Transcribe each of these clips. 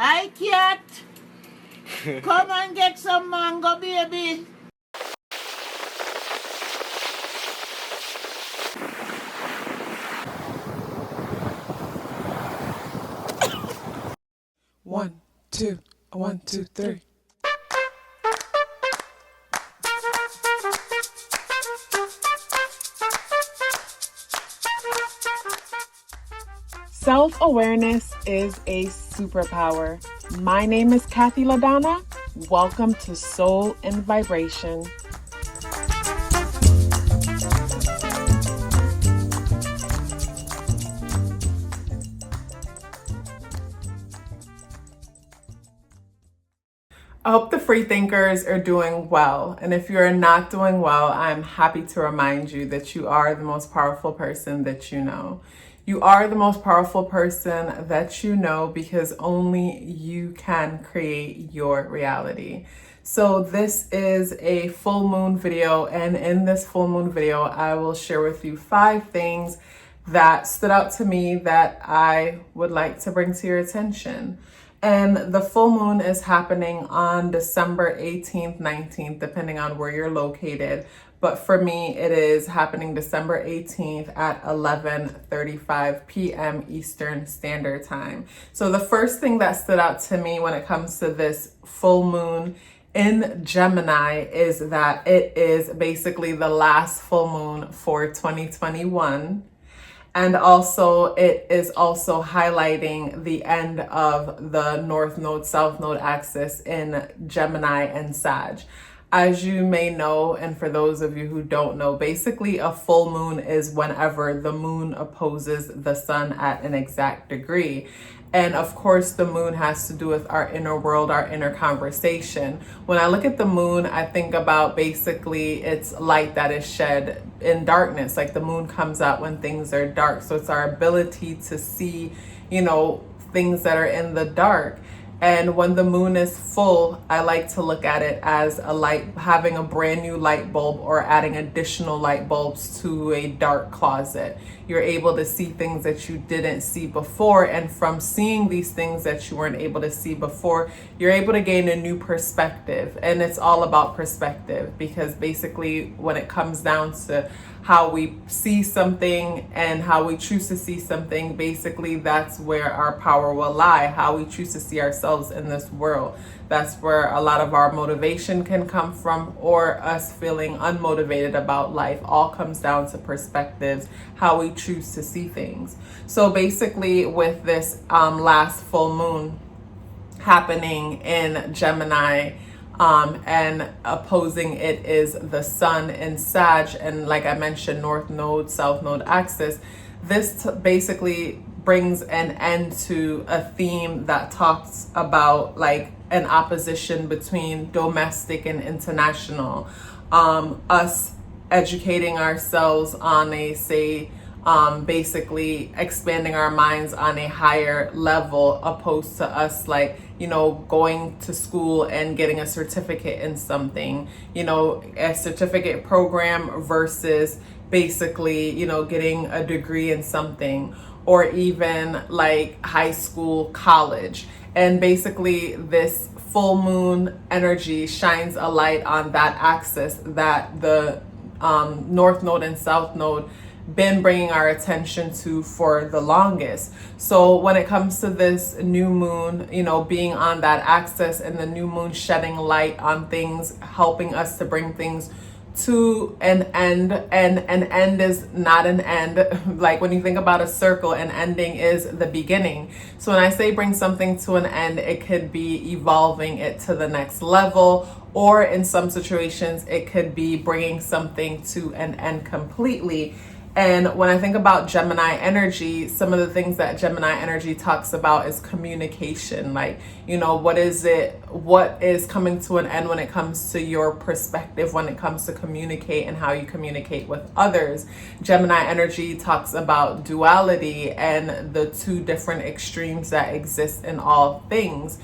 Hi, cat. Come and get some mango, baby. One, two, 1, 2, 3. Self-awareness is a superpower. My name is KathyLaDonna. Welcome to Soul and Vibration. I hope the free thinkers are doing well. And if you're not doing well, I'm happy to remind you that you are the most powerful person that you know. You are the most powerful person that you know because only you can create your reality. So this is a full moon video, and in this full moon video, I will share with you 5 things that stood out to me that I would like to bring to your attention. And the full moon is happening on December 18th, 19th, depending on where you're located. But for me, it is happening December 18th at 11:35 p.m. Eastern Standard Time. So the first thing that stood out to me when it comes to this full moon in Gemini is that it is basically the last full moon for 2021. And also, it is also highlighting the end of the North Node, South Node axis in Gemini and Sag. As you may know, and for those of you who don't know, basically a full moon is whenever the moon opposes the sun at an exact degree. And of course, the moon has to do with our inner world, our inner conversation. When I look at the moon, I think about basically it's light that is shed in darkness. Like the moon comes out when things are dark. So it's our ability to see, things that are in the dark. And when the moon is full, I like to look at it as a light, having a brand new light bulb or adding additional light bulbs to a dark closet. You're able to see things that you didn't see before. And from seeing these things that you weren't able to see before, you're able to gain a new perspective. And it's all about perspective, because basically when it comes down to how we see something and how we choose to see something, basically that's where our power will lie, how we choose to see ourselves in this world. That's where a lot of our motivation can come from, or us feeling unmotivated about life. All comes down to perspectives, how we choose to see things. So basically with this last full moon happening in Gemini, and opposing it is the sun in Sag, and like I mentioned, North Node, South Node axis. This basically brings an end to a theme that talks about like an opposition between domestic and international. Us educating ourselves on a, basically expanding our minds on a higher level, opposed to us going to school and getting a certificate in something, a certificate program versus basically, getting a degree in something, or even like high school, college. And basically this full moon energy shines a light on that axis that the North Node and South Node been bringing our attention to for the longest. So when it comes to this new moon, being on that axis, and the new moon shedding light on things, helping us to bring things to an end. And an end is not an end. Like when you think about a circle, an ending is the beginning. So when I say bring something to an end, it could be evolving it to the next level, or in some situations, it could be bringing something to an end completely. And when I think about Gemini energy, some of the things that Gemini energy talks about is communication. Like, what is coming to an end when it comes to your perspective, when it comes to communicate and how you communicate with others. Gemini energy talks about duality and the 2 different extremes that exist in all things.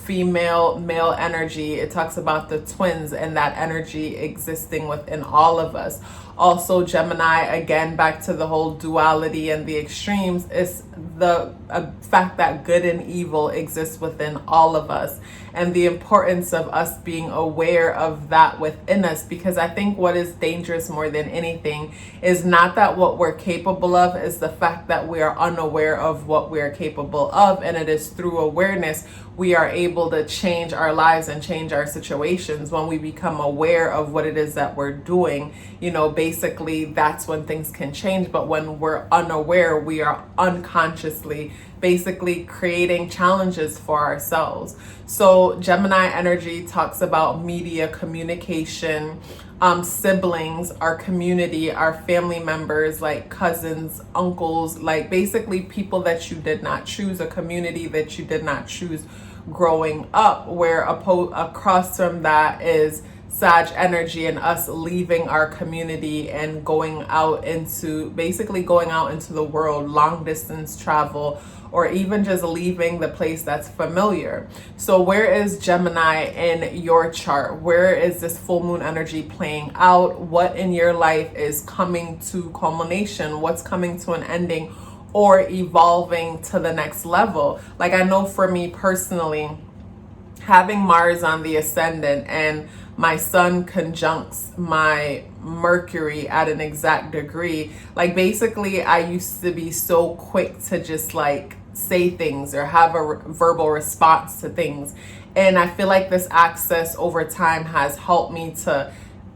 Female, male energy, it talks about the twins and that energy existing within all of us. Also, Gemini, again, back to the whole duality and the extremes, is the fact that good and evil exists within all of us, and the importance of us being aware of that within us. Because I think what is dangerous more than anything is not that what we're capable of, is the fact that we are unaware of what we are capable of. And it is through awareness we are able to change our lives and change our situations. When we become aware of what it is that we're doing, basically that's when things can change. But when we're unaware, we are unconsciously basically creating challenges for ourselves. So Gemini energy talks about media, communication, siblings, our community, our family members, like cousins, uncles, like basically people that you did not choose, a community that you did not choose growing up, where across from that is Sag energy and us leaving our community and going out into the world, long distance travel, or even just leaving the place that's familiar. So where is Gemini in your chart? Where is this full moon energy playing out? What in your life is coming to culmination? What's coming to an ending or evolving to the next level? Like, I know for me personally, having Mars on the ascendant and my sun conjuncts my Mercury at an exact degree, like basically I used to be so quick to just like say things or have a verbal response to things. And I feel like this access over time has helped me to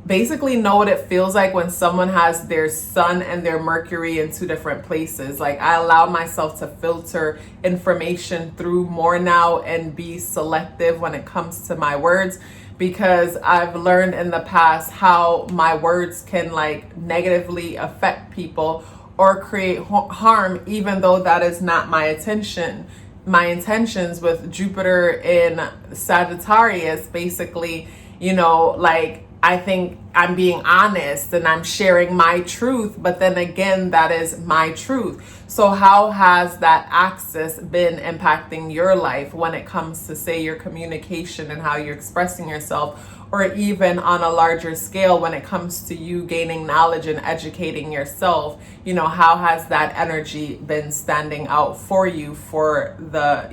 basically know what it feels like when someone has their sun and their Mercury in two different places. Like, I allow myself to filter information through more now and be selective when it comes to my words, because I've learned in the past how my words can like negatively affect people or create harm, even though that is not my intention. My intentions with Jupiter in Sagittarius, basically, like, I think I'm being honest and I'm sharing my truth, but then again, that is my truth. So how has that axis been impacting your life when it comes to, say, your communication and how you're expressing yourself, or even on a larger scale when it comes to you gaining knowledge and educating yourself? How has that energy been standing out for you for the,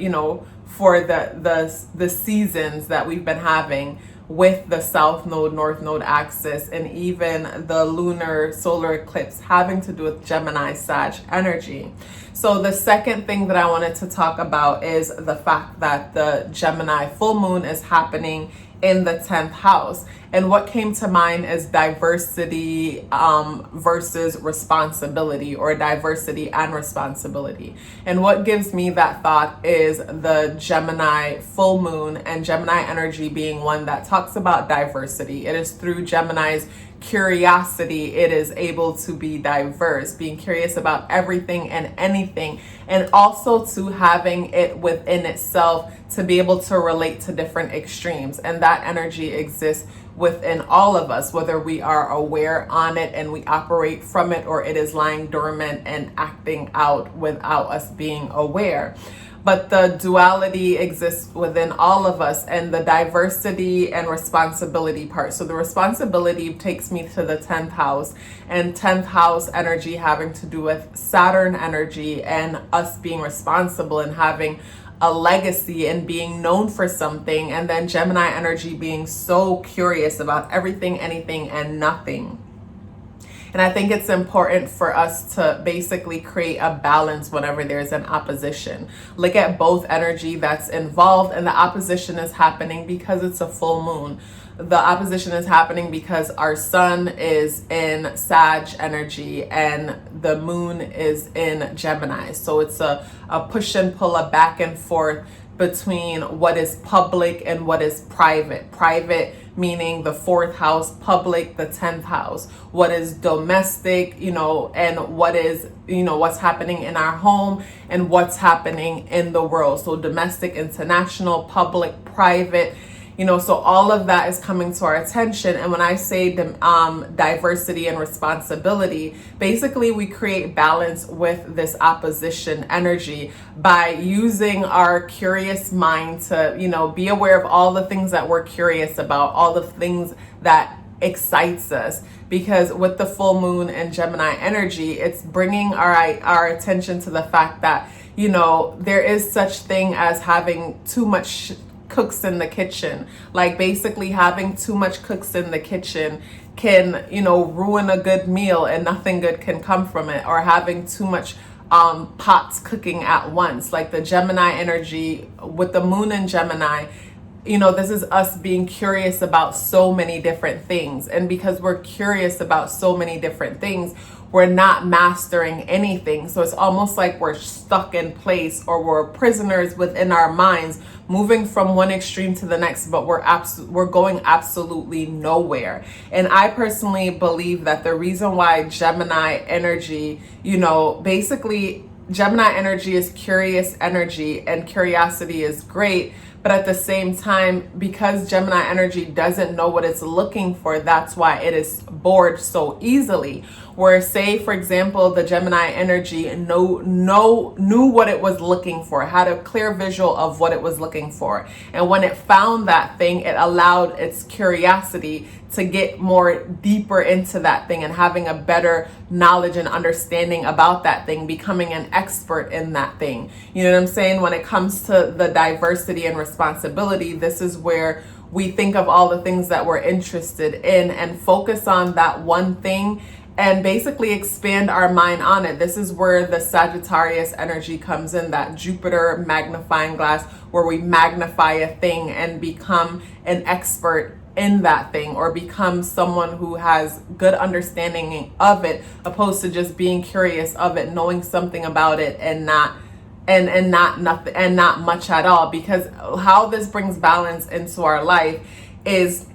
for the seasons that we've been having with the South Node, North Node axis, and even the lunar solar eclipse having to do with Gemini Sag energy? So the second thing that I wanted to talk about is the fact that the Gemini full moon is happening in the 10th house. And what came to mind is diversity versus responsibility, or diversity and responsibility. And what gives me that thought is the Gemini full moon, and Gemini energy being one that talks about diversity. It is through Gemini's curiosity it is able to be diverse, being curious about everything and anything, and also to having it within itself to be able to relate to different extremes. And that energy exists within all of us, whether we are aware on it and we operate from it, or it is lying dormant and acting out without us being aware. But the duality exists within all of us, and the diversity and responsibility part. So the responsibility takes me to the 10th house, and 10th house energy having to do with Saturn energy and us being responsible and having a legacy and being known for something. And then Gemini energy being so curious about everything, anything, and nothing. And I think it's important for us to basically create a balance whenever there's an opposition. Look at both energy that's involved, and the opposition is happening because it's a full moon. The opposition is happening because our sun is in Sag energy and the moon is in Gemini. So it's a push and pull, a back and forth between what is public and what is private. Private meaning the 4th house, public, the 10th house. What is domestic, and what is, what's happening in our home and what's happening in the world. So domestic, international, public, private, so all of that is coming to our attention. And when I say diversity and responsibility, basically we create balance with this opposition energy by using our curious mind to, be aware of all the things that we're curious about, all the things that excites us, because with the full moon and Gemini energy, it's bringing our attention to the fact that, you know, there is such thing as having too much cooks in the kitchen. Like basically having too much cooks in the kitchen can, you know, ruin a good meal and nothing good can come from it. Or having too much pots cooking at once. Like the Gemini energy with the moon in Gemini, you know, this is us being curious about so many different things. And because we're curious about so many different things, we're not mastering anything. So it's almost like we're stuck in place, or we're prisoners within our minds, moving from one extreme to the next, but we're going absolutely nowhere. And I personally believe that the reason why Gemini energy, you know, basically Gemini energy is curious energy, and curiosity is great. But at the same time, because Gemini energy doesn't know what it's looking for, that's why it is bored so easily. Where, say, for example, the Gemini energy knew what it was looking for, had a clear visual of what it was looking for. And when it found that thing, it allowed its curiosity to get more deeper into that thing and having a better knowledge and understanding about that thing, becoming an expert in that thing. You know what I'm saying? When it comes to the diversity and responsibility, this is where we think of all the things that we're interested in and focus on that one thing and basically expand our mind on it. This is where the Sagittarius energy comes in, that Jupiter magnifying glass, where we magnify a thing and become an expert in that thing, or become someone who has good understanding of it, opposed to just being curious of it, knowing something about it and not much at all. Because how this brings balance into our life is,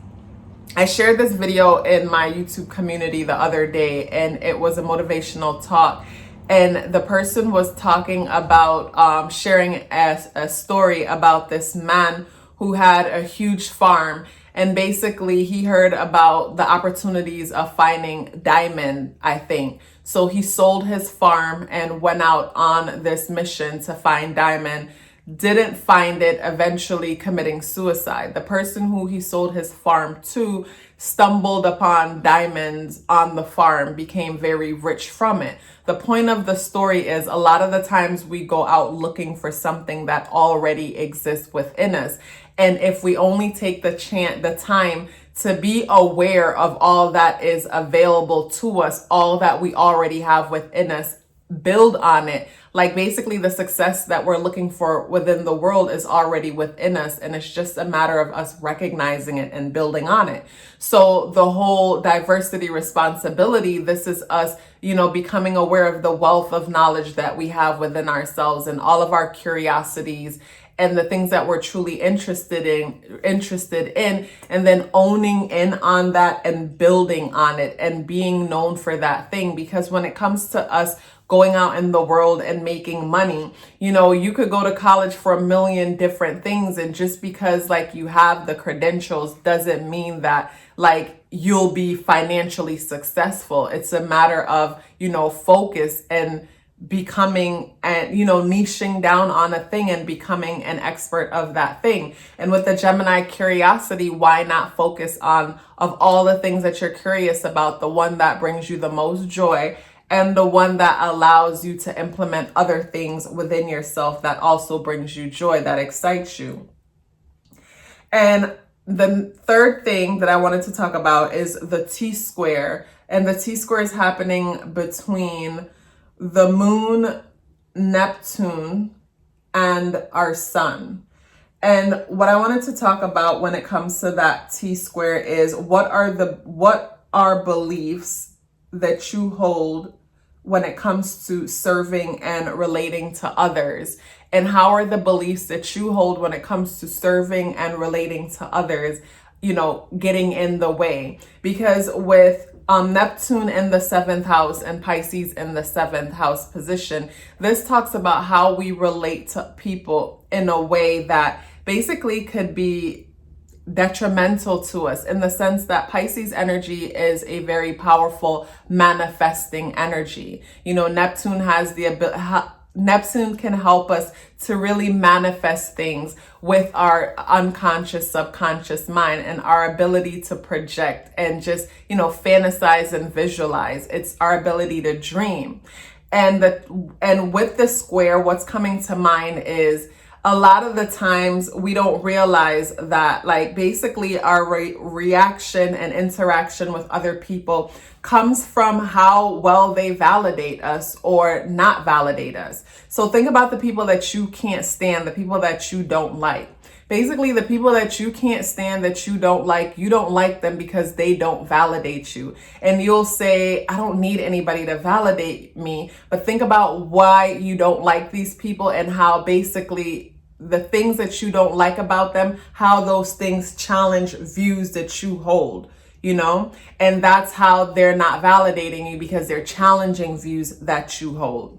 I shared this video in my YouTube community the other day, and it was a motivational talk. And the person was talking about sharing a story about this man who had a huge farm. And basically he heard about the opportunities of finding diamond, I think. So he sold his farm and went out on this mission to find diamond. Didn't find it, eventually committing suicide. The person who he sold his farm to stumbled upon diamonds on the farm, became very rich from it. The point of the story is, a lot of the times we go out looking for something that already exists within us. And if we only take the time to be aware of all that is available to us, all that we already have within us, build on it. Like basically the success that we're looking for within the world is already within us, and it's just a matter of us recognizing it and building on it. So the whole diversity responsibility, this is us, you know, becoming aware of the wealth of knowledge that we have within ourselves and all of our curiosities and the things that we're truly interested in, and then owning in on that and building on it and being known for that thing. Because when it comes to us going out in the world and making money, you know, you could go to college for a million different things, and just because like you have the credentials doesn't mean that like you'll be financially successful. It's a matter of, you know, focus and becoming, and you know, niching down on a thing and becoming an expert of that thing. And with the Gemini curiosity, why not focus on, of all the things that you're curious about, the one that brings you the most joy and the one that allows you to implement other things within yourself that also brings you joy, that excites you. And the third thing that I wanted to talk about is the T-square. And the T-square is happening between the moon, Neptune, and our sun. And what I wanted to talk about when it comes to that T-square is, what are beliefs that you hold when it comes to serving and relating to others? And how are the beliefs that you hold when it comes to serving and relating to others, you know, getting in the way? Because with Neptune in the 7th house and Pisces in the 7th house position, this talks about how we relate to people in a way that basically could be detrimental to us, in the sense that Pisces energy is a very powerful manifesting energy. You know, Neptune has the ability, Neptune can help us to really manifest things with our unconscious, subconscious mind, and our ability to project and just, fantasize and visualize. It's our ability to dream. And with the square, what's coming to mind is a lot of the times we don't realize that, like, basically our reaction and interaction with other people comes from how well they validate us or not validate us. So think about the people that you can't stand, the people that you don't like. Basically, the people that you can't stand, that you don't like them because they don't validate you. And you'll say, I don't need anybody to validate me. But think about why you don't like these people and how basically the things that you don't like about them, how those things challenge views that you hold, and that's how they're not validating you, because they're challenging views that you hold.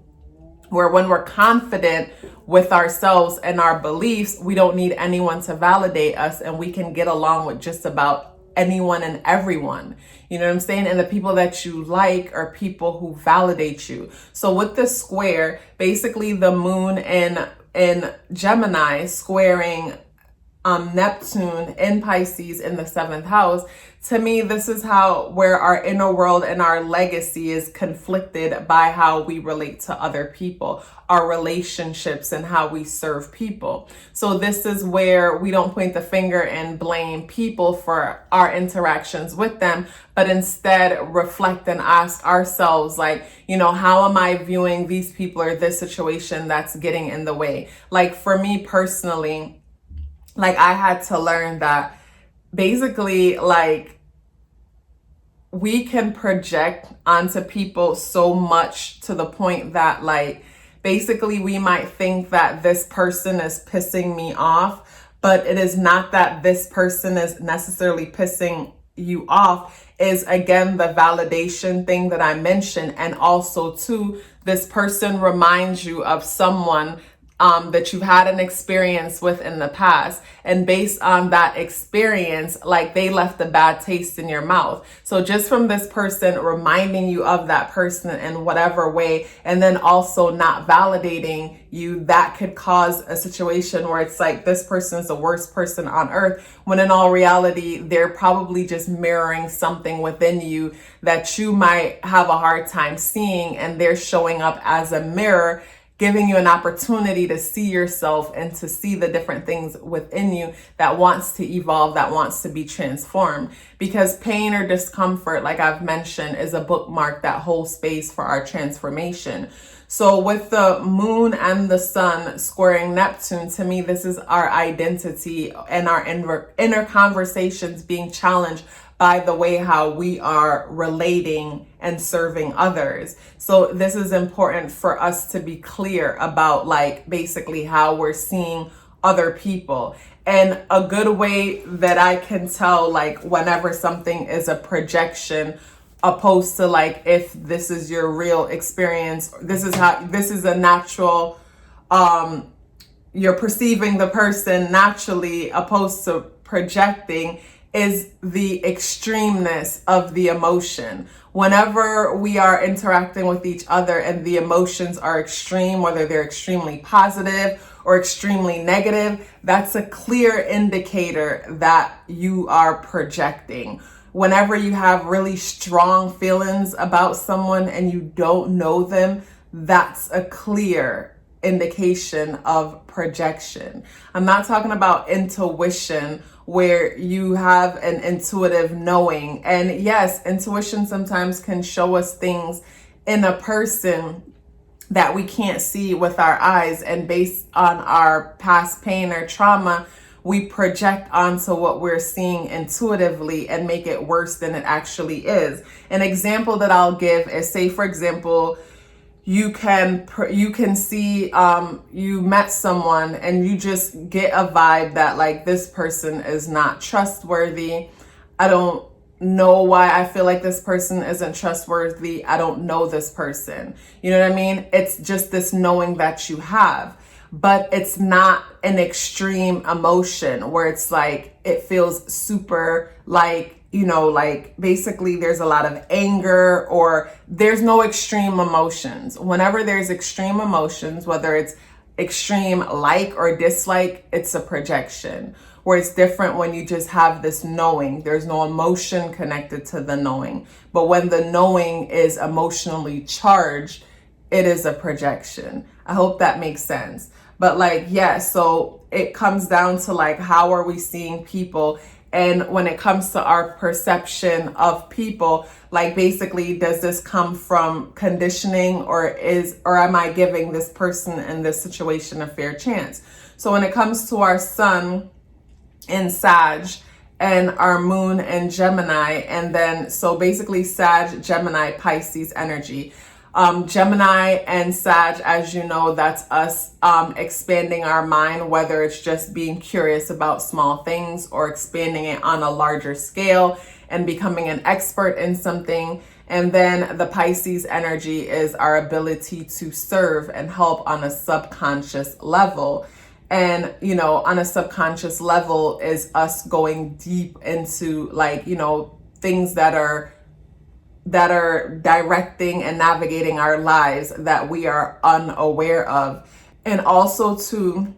Where when we're confident with ourselves and our beliefs, we don't need anyone to validate us, and we can get along with just about anyone and everyone. You know what I'm saying? And the people that you like are people who validate you. So with the square, basically the moon in Gemini squaring Neptune in Pisces in the 7th house, to me, this is where our inner world and our legacy is conflicted by how we relate to other people, our relationships, and how we serve people. So this is where we don't point the finger and blame people for our interactions with them, but instead reflect and ask ourselves, like, how am I viewing these people or this situation that's getting in the way? Like, for me personally, like, I had to learn that basically, like, we can project onto people so much to the point that, like, basically we might think that this person is pissing me off, but it is not that this person is necessarily pissing you off. Is again the validation thing that I mentioned. And also too, this person reminds you of someone that you've had an experience with in the past, and based on that experience, like, they left a bad taste in your mouth. So just from this person reminding you of that person in whatever way, and then also not validating you, that could cause a situation where it's like this person is the worst person on earth, when in all reality, they're probably just mirroring something within you that you might have a hard time seeing, and they're showing up as a mirror, giving you an opportunity to see yourself and to see the different things within you that wants to evolve, that wants to be transformed. Because pain or discomfort, like I've mentioned, is a bookmark that holds space for our transformation. So with the moon and the sun squaring Neptune, to me, this is our identity and our inner conversations being challenged by the way how we are relating and serving others. So this is important for us to be clear about, like, basically how we're seeing other people. And a good way that I can tell, like, whenever something is a projection, opposed to, like, if this is your real experience, this is a natural, you're perceiving the person naturally, opposed to projecting, is the extremeness of the emotion. Whenever we are interacting with each other and the emotions are extreme, whether they're extremely positive or extremely negative, that's a clear indicator that you are projecting. Whenever you have really strong feelings about someone and you don't know them, that's a clear indication of projection. I'm not talking about intuition, where you have an intuitive knowing. And yes, intuition sometimes can show us things in a person that we can't see with our eyes. And based on our past pain or trauma, we project onto what we're seeing intuitively and make it worse than it actually is. An example that I'll give is, say, for example, you can see you met someone and you just get a vibe that, like, this person is not trustworthy. I don't know why I feel like this person isn't trustworthy. I don't know this person. You know what I mean? It's just this knowing that you have, but it's not an extreme emotion where it's like it feels super, like, like basically there's a lot of anger or there's no extreme emotions. Whenever there's extreme emotions, whether it's extreme like or dislike, it's a projection. Where it's different when you just have this knowing. There's no emotion connected to the knowing. But when the knowing is emotionally charged, it is a projection. I hope that makes sense. But so it comes down to how are we seeing people? And when it comes to our perception of people, basically, does this come from conditioning or am I giving this person in this situation a fair chance? So when it comes to our sun in Sag and our moon in Gemini, and then so basically Sag, Gemini, Pisces energy. Gemini and Sag, as you know, that's us expanding our mind, whether it's just being curious about small things or expanding it on a larger scale and becoming an expert in something. And then the Pisces energy is our ability to serve and help on a subconscious level. And, on a subconscious level is us going deep into things that are directing and navigating our lives that we are unaware of. And also too,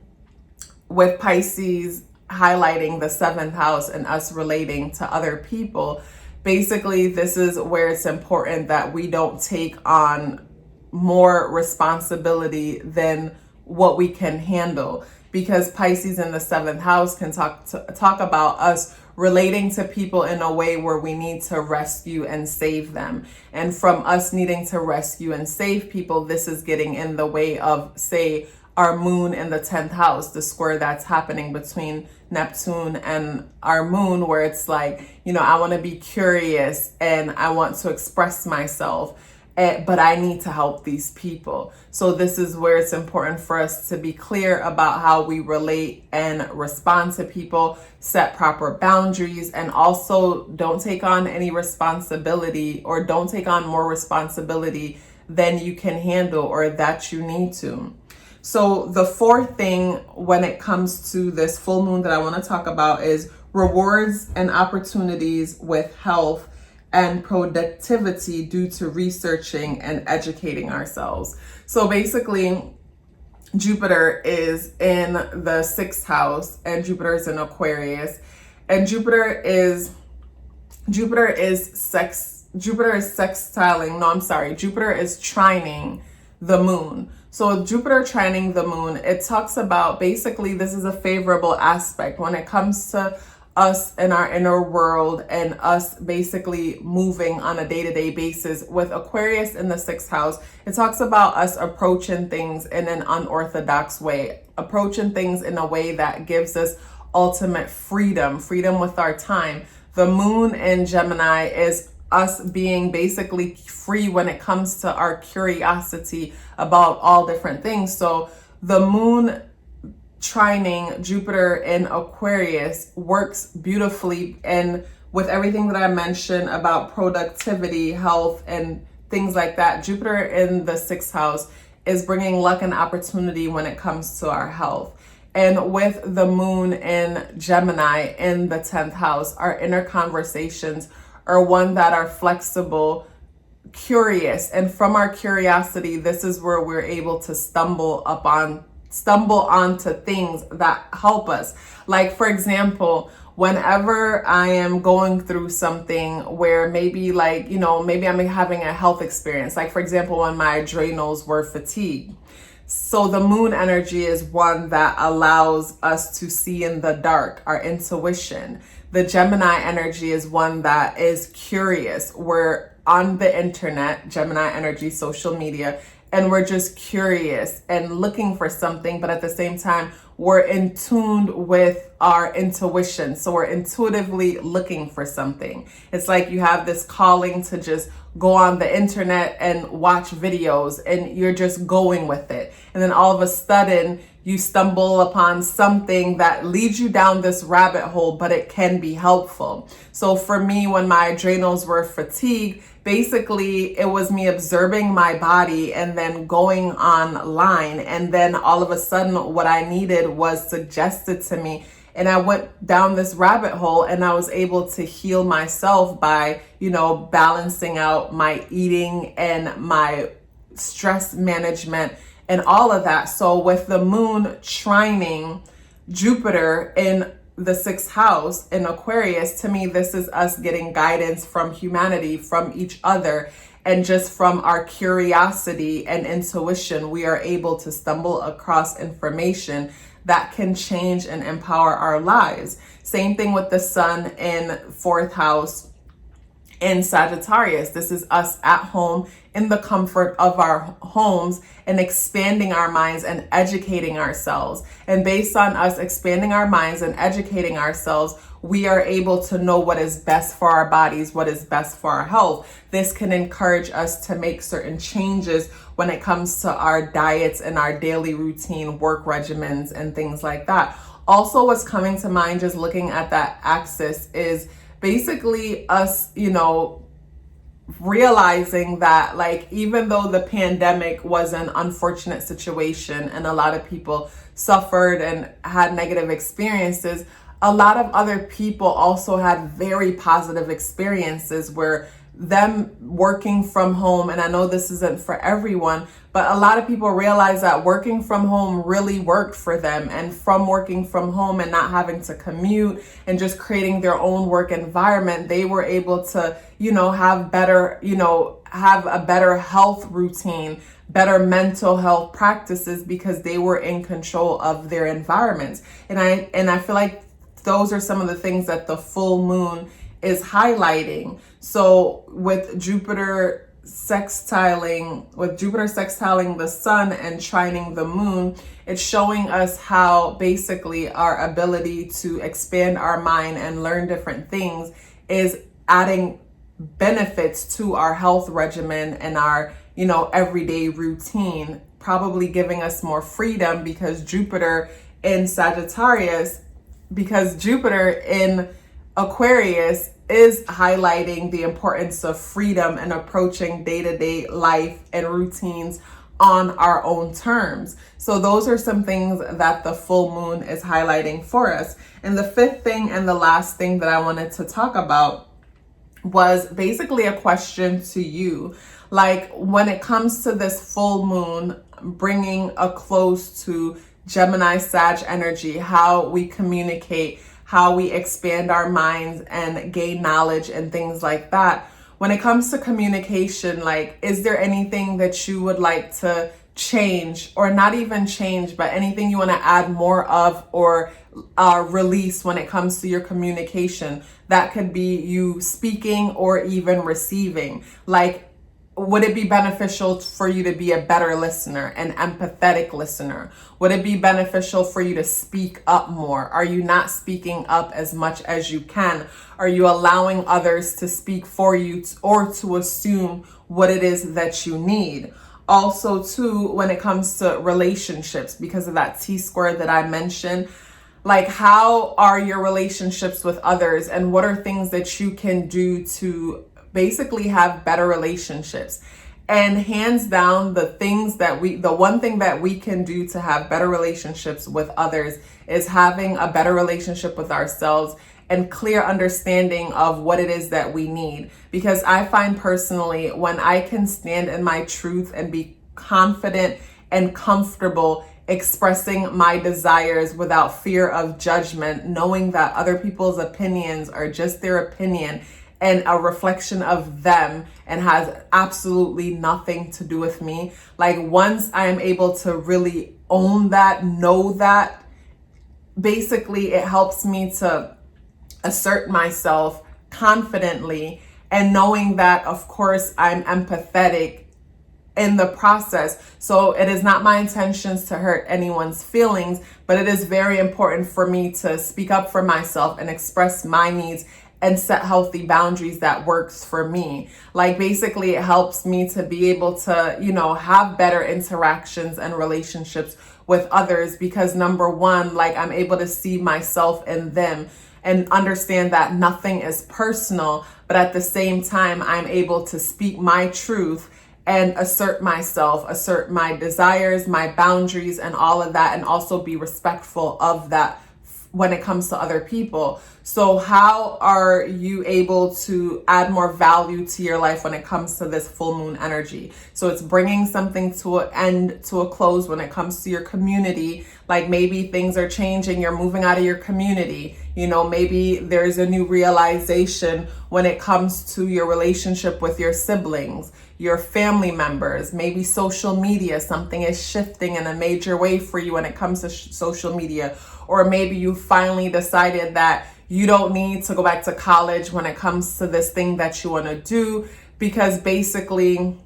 with Pisces highlighting the 7th house and us relating to other people, basically this is where it's important that we don't take on more responsibility than what we can handle. Because Pisces in the 7th house can talk about us relating to people in a way where we need to rescue and save them. And from us needing to rescue and save people, this is getting in the way of, say, our moon in the 10th house, the square that's happening between Neptune and our moon, where it's I want to be curious and I want to express myself. But I need to help these people. So this is where it's important for us to be clear about how we relate and respond to people, set proper boundaries, and also don't take on any responsibility or don't take on more responsibility than you can handle or that you need to. So the fourth thing when it comes to this full moon that I want to talk about is rewards and opportunities with health and productivity due to researching and educating ourselves. So basically, Jupiter is in the 6th house and Jupiter is in Aquarius, and Jupiter is trining the moon. So Jupiter trining the moon, it talks about basically this is a favorable aspect when it comes to us in our inner world and us basically moving on a day-to-day basis. With Aquarius in the 6th house, it talks about us approaching things in an unorthodox way, approaching things in a way that gives us ultimate freedom with our time. The moon in Gemini is us being basically free when it comes to our curiosity about all different things. So the moon trining Jupiter in Aquarius works beautifully, and with everything that I mentioned about productivity, health, and things like that, Jupiter in the 6th house is bringing luck and opportunity when it comes to our health. And with the moon in Gemini in the 10th house, our inner conversations are one that are flexible, curious, and from our curiosity, this is where we're able to stumble onto things that help us. Like, for example, whenever I am going through something where maybe maybe I'm having a health experience, like for example, when my adrenals were fatigued. So the moon energy is one that allows us to see in the dark, our intuition. The Gemini energy is one that is curious. We're on the internet, Gemini energy, social media, and we're just curious and looking for something, but at the same time, we're in tune with our intuition. So we're intuitively looking for something. It's like you have this calling to just go on the internet and watch videos, and you're just going with it. And then all of a sudden, you stumble upon something that leads you down this rabbit hole, but it can be helpful. So for me, when my adrenals were fatigued, basically it was me observing my body and then going online. And then all of a sudden what I needed was suggested to me And I went down this rabbit hole, and I was able to heal myself by, balancing out my eating and my stress management and all of that. So with the moon trining Jupiter in the sixth house in Aquarius, to me, this is us getting guidance from humanity, from each other, and just from our curiosity and intuition. We are able to stumble across information that can change and empower our lives. Same thing with the sun in fourth house in Sagittarius. This is us at home in the comfort of our homes and expanding our minds and educating ourselves. And based on us expanding our minds and educating ourselves, we are able to know what is best for our bodies, what is best for our health. This can encourage us to make certain changes when it comes to our diets and our daily routine, work regimens, and things like that. Also, what's coming to mind just looking at that axis is basically us, realizing that, like, even though the pandemic was an unfortunate situation and a lot of people suffered and had negative experiences, a lot of other people also had very positive experiences where them working from home, and I know this isn't for everyone, but a lot of people realize that working from home really worked for them. And from working from home and not having to commute and just creating their own work environment, they were able to, have better, have a better health routine, better mental health practices, because they were in control of their environments. And I feel like those are some of the things that the full moon is highlighting. So with Jupiter sextiling the sun and trining the moon, it's showing us how basically our ability to expand our mind and learn different things is adding benefits to our health regimen and our, everyday routine, probably giving us more freedom, because Jupiter in Aquarius is highlighting the importance of freedom and approaching day-to-day life and routines on our own terms. So those are some things that the full moon is highlighting for us. And the fifth thing and the last thing that I wanted to talk about was basically a question to you. Like, when it comes to this full moon bringing a close to Gemini Sag energy, how we communicate, how we expand our minds and gain knowledge and things like that. When it comes to communication, like, is there anything that you would like to change, or not even change, but anything you want to add more of or release when it comes to your communication? That could be you speaking or even receiving. Like, would it be beneficial for you to be a better listener, an empathetic listener? Would it be beneficial for you to speak up more? Are you not speaking up as much as you can? Are you allowing others to speak for you or to assume what it is that you need? Also, too, when it comes to relationships, because of that T-square that I mentioned, like, how are your relationships with others, and what are things that you can do to basically have better relationships? And hands down, the one thing that we can do to have better relationships with others is having a better relationship with ourselves and clear understanding of what it is that we need. Because I find personally, when I can stand in my truth and be confident and comfortable expressing my desires without fear of judgment, knowing that other people's opinions are just their opinion and a reflection of them and has absolutely nothing to do with me. Like, once I am able to really own that, know that, basically it helps me to assert myself confidently, and knowing that, of course, I'm empathetic in the process. So it is not my intentions to hurt anyone's feelings, but it is very important for me to speak up for myself and express my needs and set healthy boundaries that works for me. Like, basically it helps me to be able to, have better interactions and relationships with others, because number one, like, I'm able to see myself in them and understand that nothing is personal, but at the same time, I'm able to speak my truth and assert myself, assert my desires, my boundaries, and all of that, and also be respectful of that when it comes to other people. So how are you able to add more value to your life when it comes to this full moon energy? So it's bringing something to an end, to a close when it comes to your community. Like maybe things are changing, you're moving out of your community. You know, maybe there's a new realization when it comes to your relationship with your siblings, your family members, maybe social media, something is shifting in a major way for you when it comes to social media. Or maybe you finally decided that you don't need to go back to college when it comes to this thing that you want to do, because basically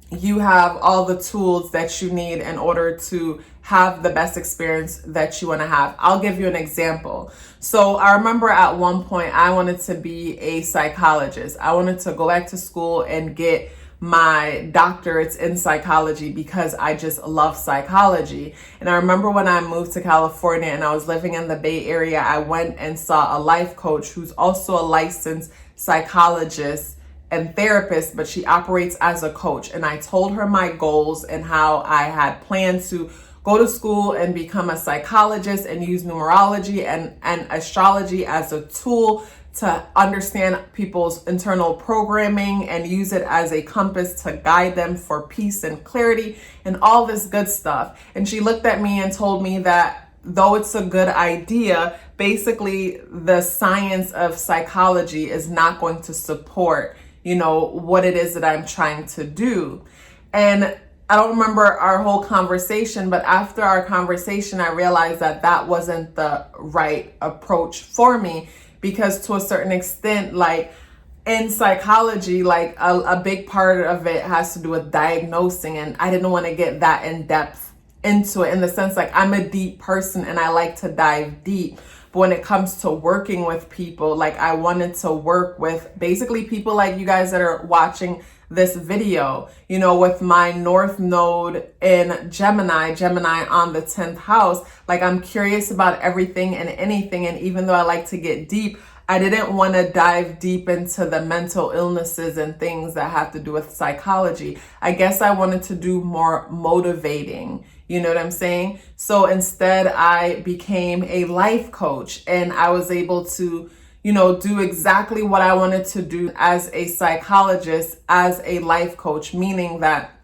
you have all the tools that you need in order to have the best experience that you want to have. I'll give you an example. So I remember at one point I wanted to be a psychologist. I wanted to go back to school and get my doctorates in psychology because I just love psychology. And I remember when I moved to California and I was living in the Bay Area, I went and saw a life coach who's also a licensed psychologist and therapist, but she operates as a coach. And I told her my goals and how I had planned to go to school and become a psychologist and use numerology and astrology as a tool to understand people's internal programming and use it as a compass to guide them for peace and clarity and all this good stuff. And she looked at me and told me that though it's a good idea, basically the science of psychology is not going to support, you know, what it is that I'm trying to do. And I don't remember our whole conversation, but after our conversation, I realized that that wasn't the right approach for me, because to a certain extent, like in psychology, like a big part of it has to do with diagnosing, and I didn't want to get that in depth into it, in the sense like I'm a deep person and I like to dive deep. But when it comes to working with people, like I wanted to work with basically people like you guys that are watching this video, you know, with my North Node in Gemini on the 10th house. Like I'm curious about everything and anything. And even though I like to get deep, I didn't want to dive deep into the mental illnesses and things that have to do with psychology. I guess I wanted to do more motivating. You know what I'm saying? So instead I became a life coach, and I was able to, you know, do exactly what I wanted to do as a psychologist, as a life coach, meaning that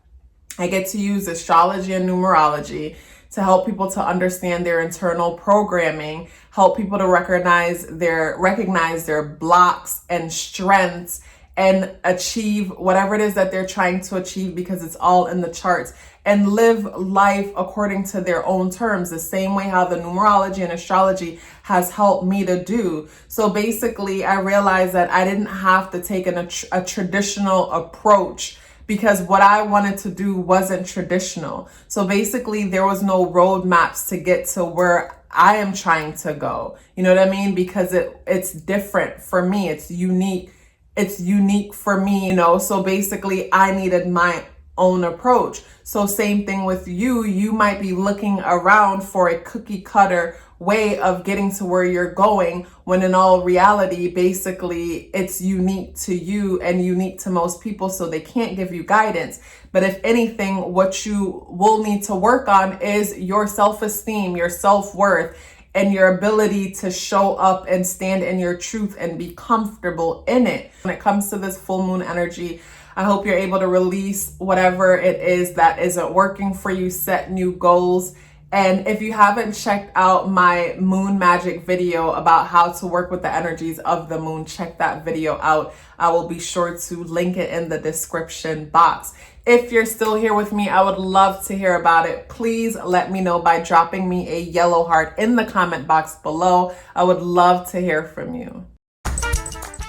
I get to use astrology and numerology to help people to understand their internal programming, help people to recognize their blocks and strengths, and achieve whatever it is that they're trying to achieve, because it's all in the charts, and live life according to their own terms, the same way how the numerology and astrology has helped me to do. So basically, I realized that I didn't have to take a traditional approach, because what I wanted to do wasn't traditional. So basically, there was no roadmaps to get to where I am trying to go. You know what I mean? Because it's different for me. It's unique. It's unique for me, you know? So basically, I needed my own approach. So same thing with you. You might be looking around for a cookie cutter way of getting to where you're going, when in all reality, basically it's unique to you and unique to most people, so they can't give you guidance. But if anything, what you will need to work on is your self-esteem, your self-worth, and your ability to show up and stand in your truth and be comfortable in it. When it comes to this full moon energy, I hope you're able to release whatever it is that isn't working for you, set new goals. And if you haven't checked out my moon magic video about how to work with the energies of the moon, check that video out. I will be sure to link it in the description box. If you're still here with me, I would love to hear about it. Please let me know by dropping me a yellow heart in the comment box below. I would love to hear from you.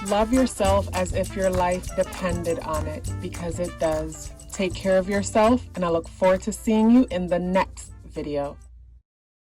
Love yourself as if your life depended on it, because it does. Take care of yourself, and I look forward to seeing you in the next video.